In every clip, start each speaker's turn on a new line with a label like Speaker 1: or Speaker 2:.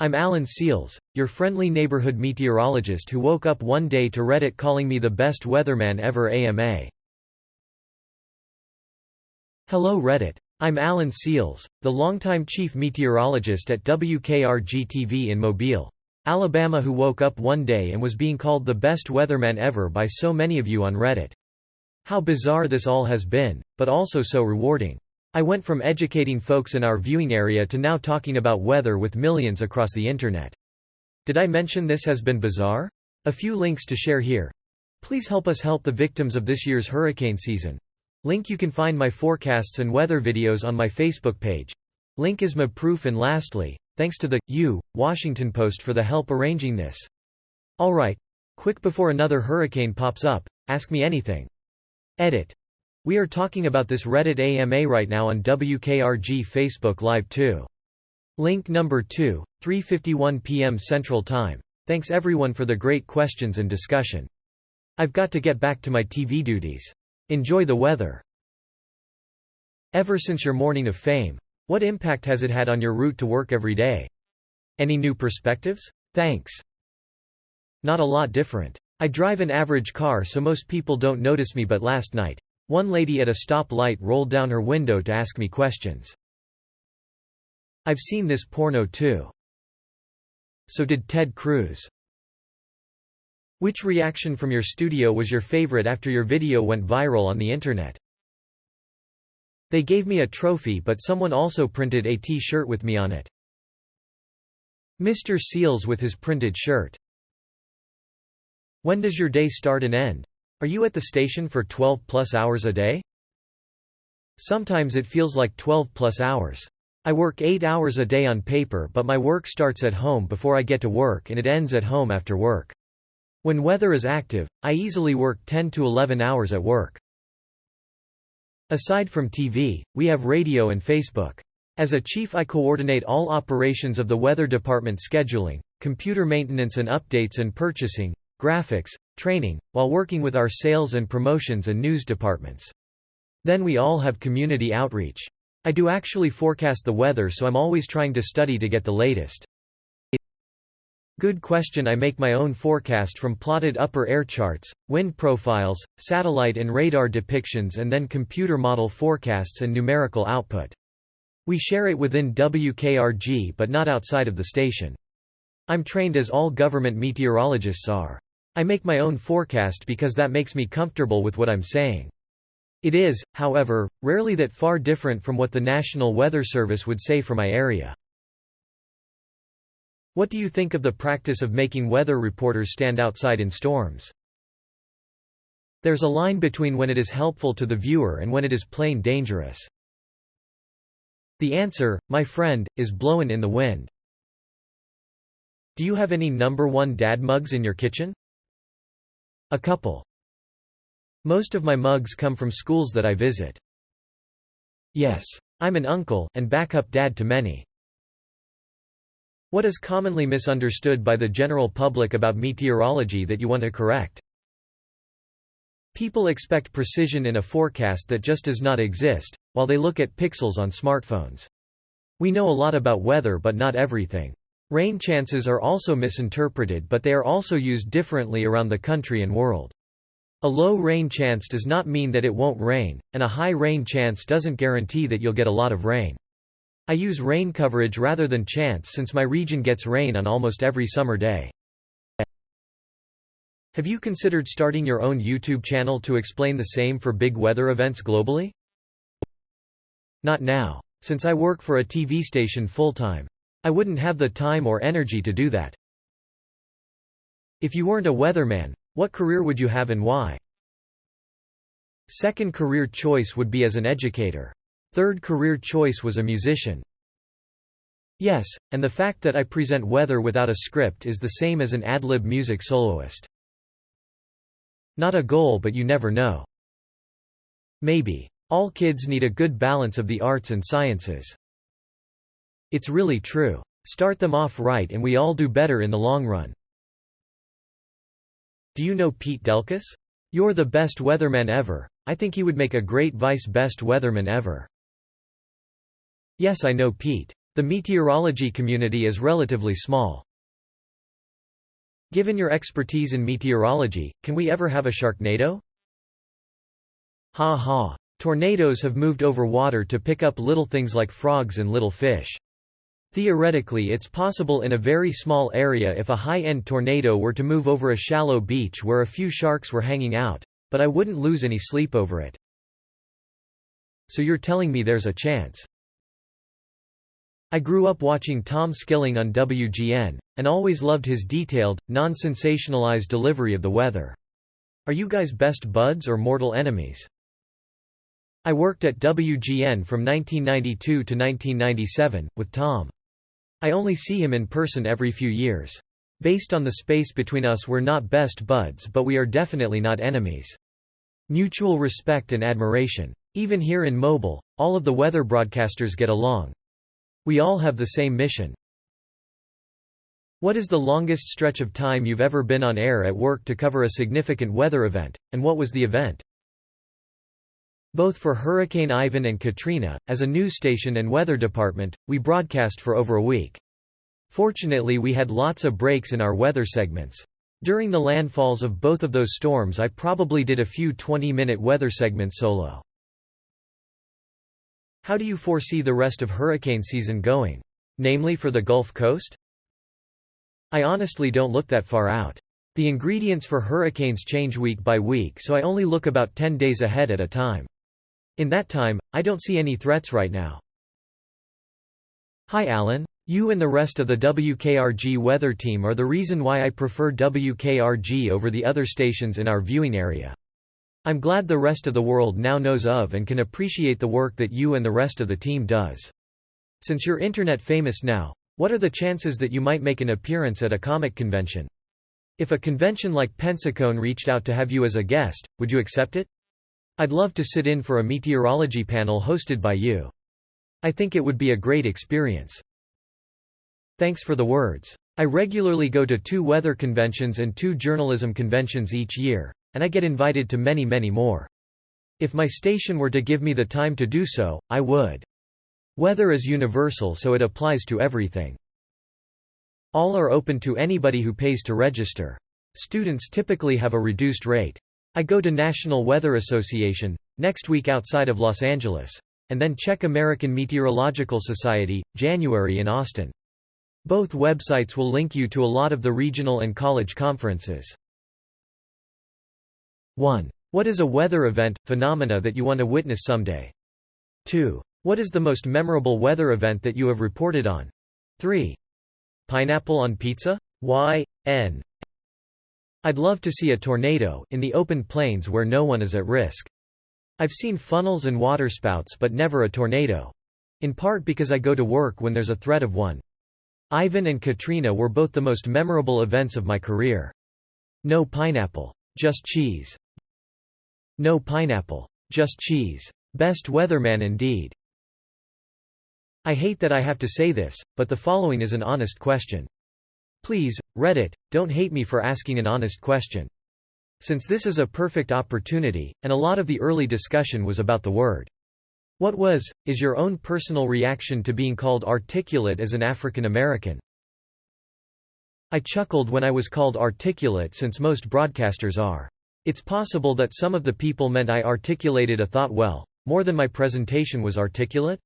Speaker 1: I'm Alan Seals, your friendly neighborhood meteorologist who woke up one day to Reddit calling me the best weatherman ever AMA. Hello Reddit. I'm Alan Seals, the longtime chief meteorologist at WKRG-TV in Mobile, Alabama who woke up one day and was being called the best weatherman ever by so many of you on Reddit. How bizarre this all has been, but also so rewarding. I went from educating folks in our viewing area to now talking about weather with millions across the internet. Did I mention this has been bizarre? A few links to share here. Please help us help the victims of this year's hurricane season. Link: you can find my forecasts and weather videos on my Facebook page. Link is my proof, and lastly, thanks to the Washington Post for the help arranging this. Alright, quick before another hurricane pops up, ask me anything. Edit. We are talking about this Reddit AMA right now on WKRG Facebook Live too. Link number 2, 3:51 p.m. Central Time. Thanks everyone for the great questions and discussion. I've got to get back to my TV duties. Enjoy the weather. Ever since your morning of fame, what impact has it had on your route to work every day? Any new perspectives? Thanks. Not a lot different. I drive an average car so most people don't notice me, but last night, one lady at a stoplight rolled down her window to ask me questions. I've seen this porno too. So did Ted Cruz. Which reaction from your studio was your favorite after your video went viral on the internet? They gave me a trophy, but someone also printed a T-shirt with me on it. Mr. Seals with his printed shirt. When does your day start and end? Are you at the station for 12+ hours a day? Sometimes it feels like 12+ hours. I work 8 hours a day on paper, but my work starts at home before I get to work and it ends at home after work. When weather is active, I easily work 10 to 11 hours at work. Aside from TV, we have radio and Facebook. As a chief, I coordinate all operations of the weather department: scheduling, computer maintenance and updates, and purchasing, graphics, training, while working with our sales and promotions and news departments. Then we all have community outreach. I do actually forecast the weather, so I'm always trying to study to get the latest. Good question. I make my own forecast from plotted upper air charts, wind profiles, satellite and radar depictions, and then computer model forecasts and numerical output. We share it within WKRG but not outside of the station. I'm trained as all government meteorologists are. I make my own forecast because that makes me comfortable with what I'm saying. It is, however, rarely that far different from what the National Weather Service would say for my area. What do you think of the practice of making weather reporters stand outside in storms? There's a line between when it is helpful to the viewer and when it is plain dangerous. The answer, my friend, is blowin' in the wind. Do you have any number 1 dad mugs in your kitchen? A couple. Most of my mugs come from schools that I visit. Yes. I'm an uncle, and backup dad to many. What is commonly misunderstood by the general public about meteorology that you want to correct? People expect precision in a forecast that just does not exist, while they look at pixels on smartphones. We know a lot about weather, but not everything. Rain chances are also misinterpreted, but they are also used differently around the country and world. A low rain chance does not mean that it won't rain, and a high rain chance doesn't guarantee that you'll get a lot of rain. I use rain coverage rather than chance since my region gets rain on almost every summer day. Have you considered starting your own YouTube channel to explain the same for big weather events globally? Not now. Since I work for a TV station full-time, I wouldn't have the time or energy to do that. If you weren't a weatherman, what career would you have and why? Second career choice would be as an educator. Third career choice was a musician. Yes, and the fact that I present weather without a script is the same as an ad-lib music soloist. Not a goal, but you never know. Maybe. All kids need a good balance of the arts and sciences. It's really true. Start them off right and we all do better in the long run. Do you know Pete Delkus? You're the best weatherman ever. I think he would make a great vice best weatherman ever. Yes, I know Pete. The meteorology community is relatively small. Given your expertise in meteorology, can we ever have a sharknado? Ha ha. Tornadoes have moved over water to pick up little things like frogs and little fish. Theoretically, it's possible in a very small area if a high-end tornado were to move over a shallow beach where a few sharks were hanging out, but I wouldn't lose any sleep over it. So you're telling me there's a chance? I grew up watching Tom Skilling on WGN, and always loved his detailed, non-sensationalized delivery of the weather. Are you guys best buds or mortal enemies? I worked at WGN from 1992 to 1997, with Tom. I only see him in person every few years. Based on the space between us, we're not best buds, but we are definitely not enemies. Mutual respect and admiration. Even here in Mobile, all of the weather broadcasters get along. We all have the same mission. What is the longest stretch of time you've ever been on air at work to cover a significant weather event, and what was the event? Both for Hurricane Ivan and Katrina, as a news station and weather department, we broadcast for over a week. Fortunately, we had lots of breaks in our weather segments. During the landfalls of both of those storms, I probably did a few 20-minute weather segments solo. How do you foresee the rest of hurricane season going? Namely for the Gulf Coast? I honestly don't look that far out. The ingredients for hurricanes change week by week, so I only look about 10 days ahead at a time. In that time, I don't see any threats right now. Hi Alan. You and the rest of the WKRG weather team are the reason why I prefer WKRG over the other stations in our viewing area. I'm glad the rest of the world now knows of and can appreciate the work that you and the rest of the team does. Since you're internet famous now, what are the chances that you might make an appearance at a comic convention? If a convention like Pensacon reached out to have you as a guest, would you accept it? I'd love to sit in for a meteorology panel hosted by you. I think it would be a great experience. Thanks for the words. I regularly go to 2 weather conventions and 2 journalism conventions each year, and I get invited to many, many more. If my station were to give me the time to do so, I would. Weather is universal, so it applies to everything. All are open to anybody who pays to register. Students typically have a reduced rate. I go to National Weather Association, next week outside of Los Angeles, and then Czech American Meteorological Society, January in Austin. Both websites will link you to a lot of the regional and college conferences. 1. What is a weather event, phenomena that you want to witness someday? 2. What is the most memorable weather event that you have reported on? 3. Pineapple on pizza? Why? N. I'd love to see a tornado in the open plains where no one is at risk. I've seen funnels and waterspouts but never a tornado. In part because I go to work when there's a threat of one. Ivan and Katrina were both the most memorable events of my career. No pineapple. Just cheese. No pineapple. Just cheese. Best weatherman indeed. I hate that I have to say this, but the following is an honest question. Please, Reddit, don't hate me for asking an honest question. Since this is a perfect opportunity, and a lot of the early discussion was about the word. What is your own personal reaction to being called articulate as an African American? I chuckled when I was called articulate since most broadcasters are. It's possible that some of the people meant I articulated a thought well, more than my presentation was articulate?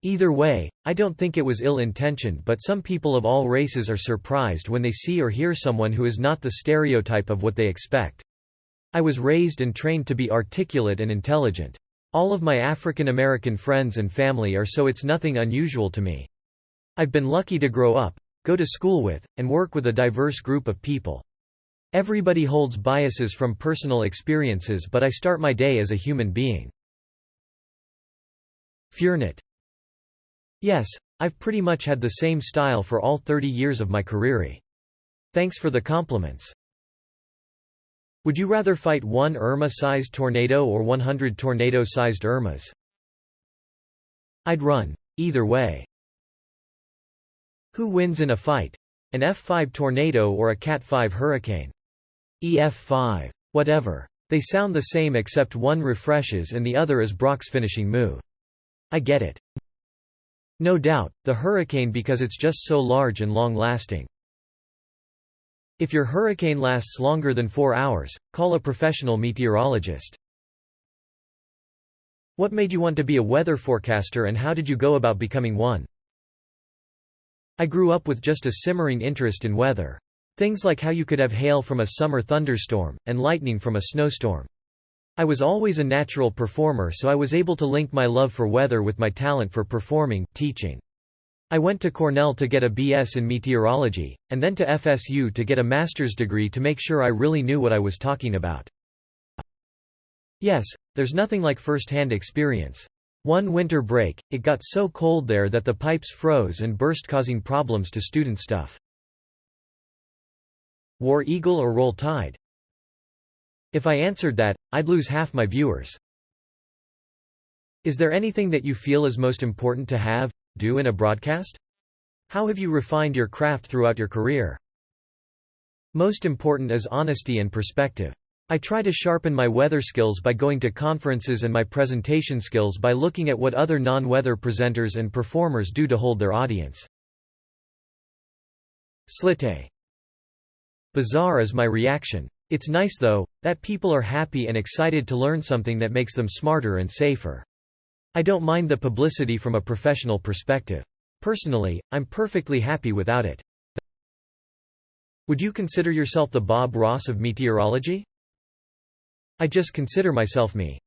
Speaker 1: Either way, I don't think it was ill-intentioned, but some people of all races are surprised when they see or hear someone who is not the stereotype of what they expect. I was raised and trained to be articulate and intelligent. All of my African American friends and family are, so it's nothing unusual to me. I've been lucky to grow up, go to school with, and work with a diverse group of people. Everybody holds biases from personal experiences, but I start my day as a human being. Furnit. Yes, I've pretty much had the same style for all 30 years of my career. Thanks for the compliments. Would you rather fight one Irma-sized tornado or 100 tornado-sized Irmas? I'd run. Either way. Who wins in a fight? An F5 tornado or a Cat 5 hurricane? EF5. Whatever. They sound the same except one refreshes and the other is Brock's finishing move. I get it. No doubt, the hurricane because it's just so large and long-lasting. If your hurricane lasts longer than 4 hours, call a professional meteorologist. What made you want to be a weather forecaster and how did you go about becoming one? I grew up with just a simmering interest in weather. Things like how you could have hail from a summer thunderstorm, and lightning from a snowstorm. I was always a natural performer, so I was able to link my love for weather with my talent for performing, teaching. I went to Cornell to get a BS in meteorology, and then to FSU to get a master's degree to make sure I really knew what I was talking about. Yes, there's nothing like first-hand experience. One winter break, it got so cold there that the pipes froze and burst, causing problems to student stuff. War Eagle or Roll Tide? If I answered that, I'd lose half my viewers. Is there anything that you feel is most important to have, do in a broadcast? How have you refined your craft throughout your career? Most important is honesty and perspective. I try to sharpen my weather skills by going to conferences and my presentation skills by looking at what other non-weather presenters and performers do to hold their audience. Slite. Bizarre is my reaction. It's nice though, that people are happy and excited to learn something that makes them smarter and safer. I don't mind the publicity from a professional perspective. Personally, I'm perfectly happy without it. Would you consider yourself the Bob Ross of meteorology? I just consider myself me.